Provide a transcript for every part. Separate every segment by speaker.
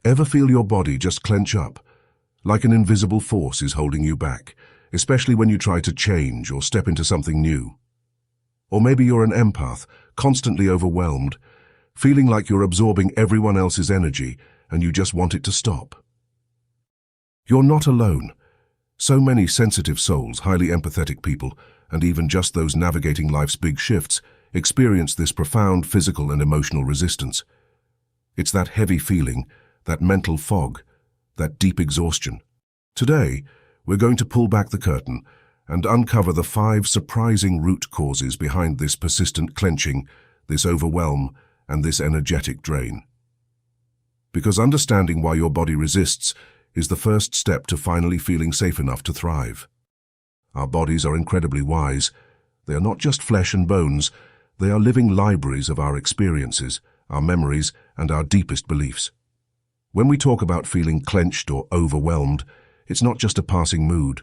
Speaker 1: Ever feel your body just clench up, like an invisible force is holding you back, especially when you try to change or step into something new? Or maybe you're an empath, constantly overwhelmed, feeling like you're absorbing everyone else's energy and you just want it to stop. You're not alone. So many sensitive souls, highly empathetic people, and even just those navigating life's big shifts, experience this profound physical and emotional resistance. It's that heavy feeling, that mental fog, that deep exhaustion. Today, we're going to pull back the curtain and uncover the 5 surprising root causes behind this persistent clenching, this overwhelm, and this energetic drain. Because understanding why your body resists is the first step to finally feeling safe enough to thrive. Our bodies are incredibly wise. They are not just flesh and bones, they are living libraries of our experiences, our memories, and our deepest beliefs. When we talk about feeling clenched or overwhelmed, it's not just a passing mood.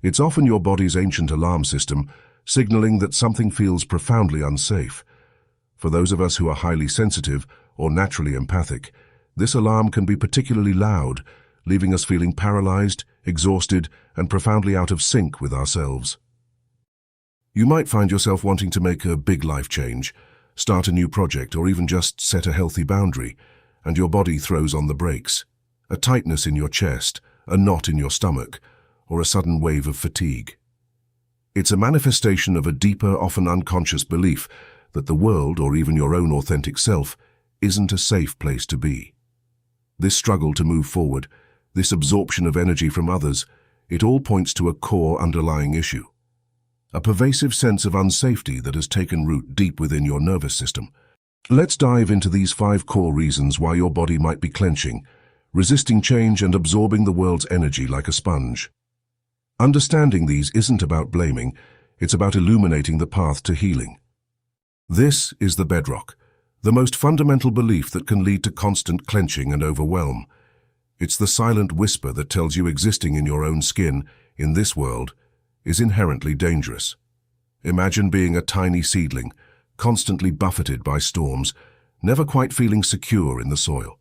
Speaker 1: It's often your body's ancient alarm system signaling that something feels profoundly unsafe. For those of us who are highly sensitive or naturally empathic, this alarm can be particularly loud, leaving us feeling paralyzed, exhausted, and profoundly out of sync with ourselves. You might find yourself wanting to make a big life change, start a new project, or even just set a healthy boundary, and your body throws on the brakes. A tightness in your chest, a knot in your stomach, or a sudden wave of fatigue. It's a manifestation of a deeper, often unconscious belief that the world, or even your own authentic self, isn't a safe place to be. This struggle to move forward, this absorption of energy from others, it all points to a core underlying issue. A pervasive sense of unsafety that has taken root deep within your nervous system. Let's dive into these 5 core reasons why your body might be clenching, resisting change and absorbing the world's energy like a sponge. Understanding these isn't about blaming, it's about illuminating the path to healing. This is the bedrock, the most fundamental belief that can lead to constant clenching and overwhelm. It's the silent whisper that tells you existing in your own skin, in this world, is inherently dangerous. Imagine being a tiny seedling, constantly buffeted by storms, never quite feeling secure in the soil.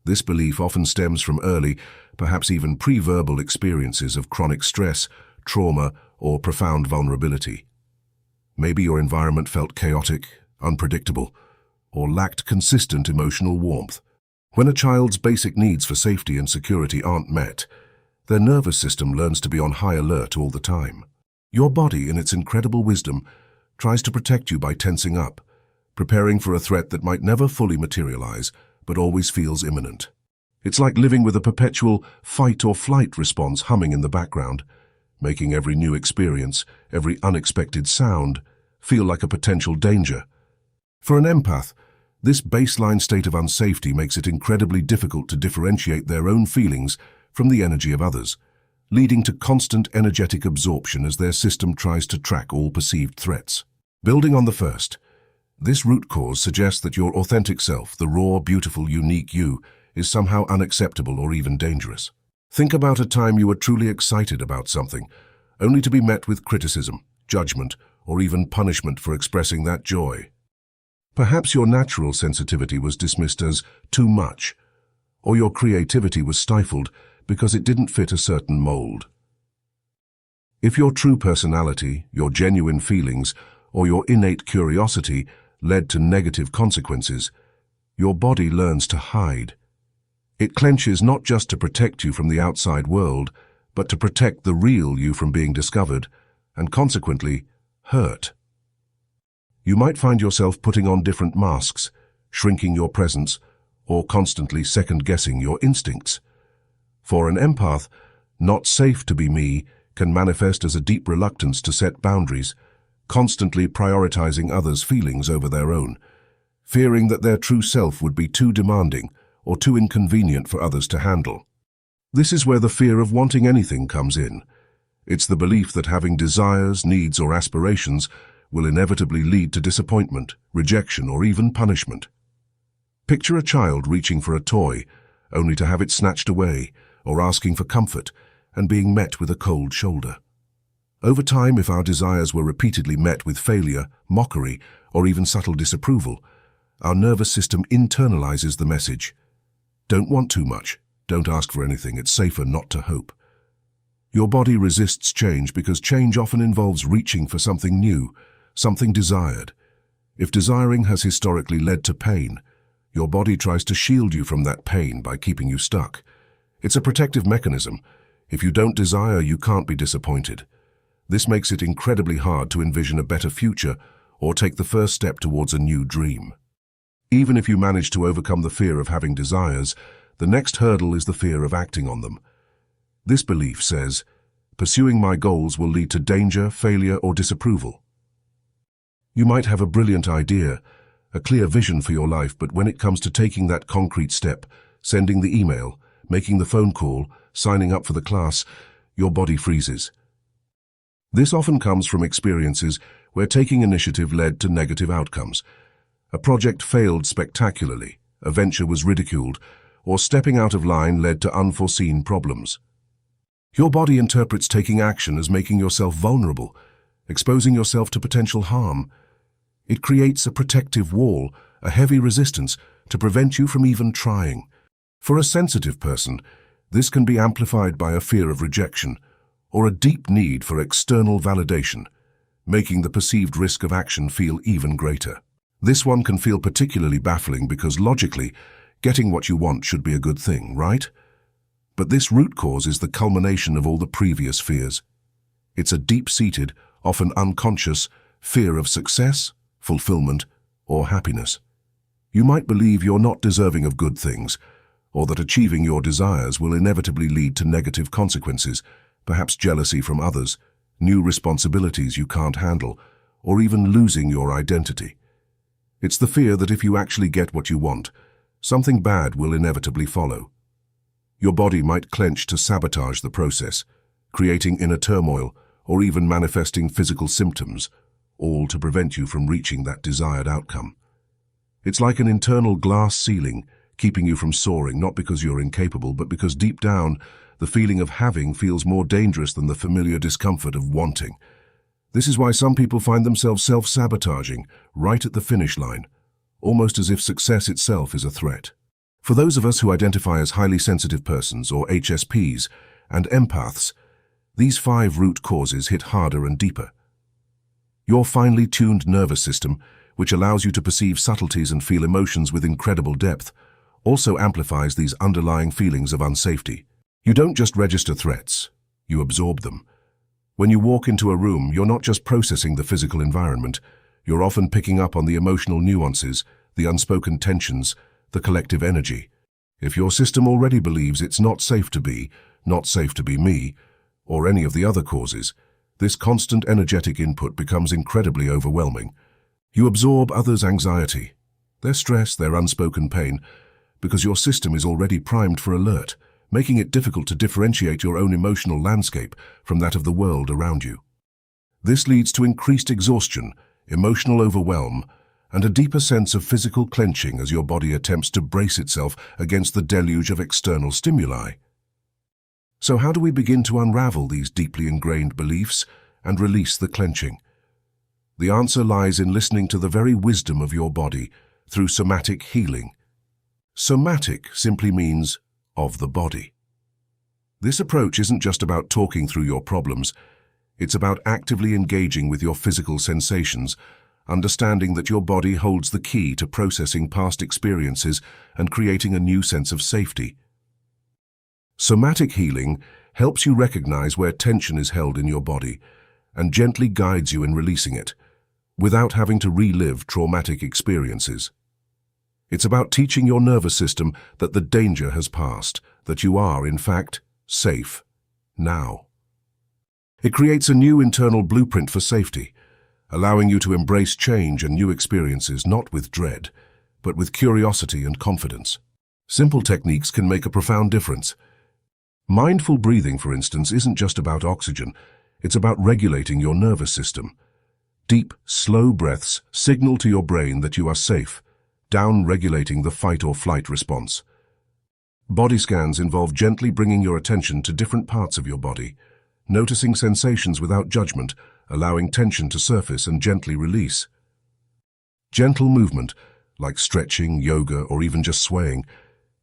Speaker 1: This belief often stems from early, perhaps even pre-verbal experiences of chronic stress, trauma, or profound vulnerability. Maybe your environment felt chaotic, unpredictable, or lacked consistent emotional warmth. When a child's basic needs for safety and security aren't met, their nervous system learns to be on high alert all the time. Your body, in its incredible wisdom, tries to protect you by tensing up, preparing for a threat that might never fully materialize, but always feels imminent. It's like living with a perpetual fight or flight response humming in the background, making every new experience, every unexpected sound, feel like a potential danger. For an empath, this baseline state of unsafety makes it incredibly difficult to differentiate their own feelings from the energy of others, leading to constant energetic absorption as their system tries to track all perceived threats. Building on the first, this root cause suggests that your authentic self, the raw, beautiful, unique you, is somehow unacceptable or even dangerous. Think about a time you were truly excited about something, only to be met with criticism, judgment, or even punishment for expressing that joy. Perhaps your natural sensitivity was dismissed as too much, or your creativity was stifled because it didn't fit a certain mold. If your true personality, your genuine feelings, or your innate curiosity led to negative consequences, your body learns to hide. It clenches not just to protect you from the outside world, but to protect the real you from being discovered, and consequently, hurt. You might find yourself putting on different masks, shrinking your presence, or constantly second-guessing your instincts. For an empath, not safe to be me can manifest as a deep reluctance to set boundaries, constantly prioritizing others' feelings over their own, fearing that their true self would be too demanding or too inconvenient for others to handle. This is where the fear of wanting anything comes in. It's the belief that having desires, needs, or aspirations will inevitably lead to disappointment, rejection, or even punishment. Picture a child reaching for a toy, only to have it snatched away, or asking for comfort, and being met with a cold shoulder. Over time, if our desires were repeatedly met with failure, mockery, or even subtle disapproval, our nervous system internalizes the message. Don't want too much. Don't ask for anything. It's safer not to hope. Your body resists change because change often involves reaching for something new, something desired. If desiring has historically led to pain, your body tries to shield you from that pain by keeping you stuck. It's a protective mechanism. If you don't desire, you can't be disappointed. This makes it incredibly hard to envision a better future or take the first step towards a new dream. Even if you manage to overcome the fear of having desires, the next hurdle is the fear of acting on them. This belief says, pursuing my goals will lead to danger, failure, or disapproval. You might have a brilliant idea, a clear vision for your life, but when it comes to taking that concrete step, sending the email, making the phone call, signing up for the class, your body freezes. This often comes from experiences where taking initiative led to negative outcomes. A project failed spectacularly, a venture was ridiculed, or stepping out of line led to unforeseen problems. Your body interprets taking action as making yourself vulnerable, exposing yourself to potential harm. It creates a protective wall, a heavy resistance, to prevent you from even trying. For a sensitive person, this can be amplified by a fear of rejection or a deep need for external validation, making the perceived risk of action feel even greater. This one can feel particularly baffling because logically, getting what you want should be a good thing, right? But this root cause is the culmination of all the previous fears. It's a deep-seated, often unconscious, fear of success, fulfillment, or happiness. You might believe you're not deserving of good things, or that achieving your desires will inevitably lead to negative consequences, perhaps jealousy from others, new responsibilities you can't handle, or even losing your identity. It's the fear that if you actually get what you want, something bad will inevitably follow. Your body might clench to sabotage the process, creating inner turmoil or even manifesting physical symptoms, all to prevent you from reaching that desired outcome. It's like an internal glass ceiling, keeping you from soaring, not because you're incapable, but because deep down, the feeling of having feels more dangerous than the familiar discomfort of wanting. This is why some people find themselves self-sabotaging right at the finish line, almost as if success itself is a threat. For those of us who identify as highly sensitive persons, or HSPs, and empaths, these 5 root causes hit harder and deeper. Your finely tuned nervous system, which allows you to perceive subtleties and feel emotions with incredible depth, also amplifies these underlying feelings of unsafety. You don't just register threats, you absorb them. When you walk into a room, you're not just processing the physical environment, you're often picking up on the emotional nuances, the unspoken tensions, the collective energy. If your system already believes it's not safe to be me, or any of the other causes, this constant energetic input becomes incredibly overwhelming. You absorb others' anxiety, their stress, their unspoken pain, because your system is already primed for alert, making it difficult to differentiate your own emotional landscape from that of the world around you. This leads to increased exhaustion, emotional overwhelm, and a deeper sense of physical clenching as your body attempts to brace itself against the deluge of external stimuli. So how do we begin to unravel these deeply ingrained beliefs and release the clenching? The answer lies in listening to the very wisdom of your body through somatic healing. Somatic simply means of the body. This approach isn't just about talking through your problems, it's about actively engaging with your physical sensations, understanding that your body holds the key to processing past experiences and creating a new sense of safety. Somatic healing helps you recognize where tension is held in your body and gently guides you in releasing it, without having to relive traumatic experiences. It's about teaching your nervous system that the danger has passed, that you are, in fact, safe now. It creates a new internal blueprint for safety, allowing you to embrace change and new experiences not with dread, but with curiosity and confidence. Simple techniques can make a profound difference. Mindful breathing, for instance, isn't just about oxygen, it's about regulating your nervous system. Deep, slow breaths signal to your brain that you are safe, down-regulating the fight-or-flight response. Body scans involve gently bringing your attention to different parts of your body, noticing sensations without judgment, allowing tension to surface and gently release. Gentle movement, like stretching, yoga, or even just swaying,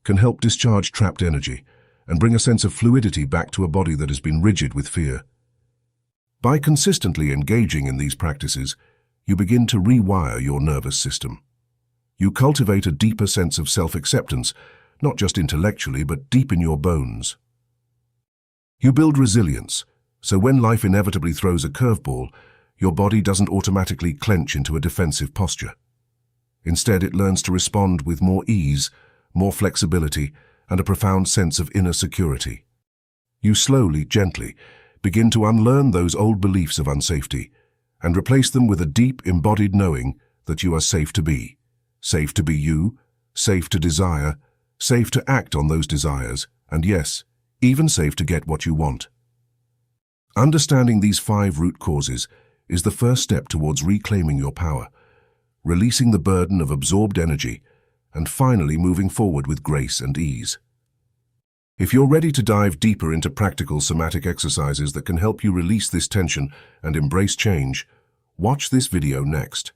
Speaker 1: can help discharge trapped energy and bring a sense of fluidity back to a body that has been rigid with fear. By consistently engaging in these practices, you begin to rewire your nervous system. You cultivate a deeper sense of self-acceptance, not just intellectually, but deep in your bones. You build resilience, so when life inevitably throws a curveball, your body doesn't automatically clench into a defensive posture. Instead, it learns to respond with more ease, more flexibility, and a profound sense of inner security. You slowly, gently, begin to unlearn those old beliefs of unsafety and replace them with a deep, embodied knowing that you are safe to be you, safe to desire, safe to act on those desires, and yes, even safe to get what you want. Understanding these 5 root causes is the first step towards reclaiming your power, releasing the burden of absorbed energy, and finally moving forward with grace and ease. If you're ready to dive deeper into practical somatic exercises that can help you release this tension and embrace change, watch this video next.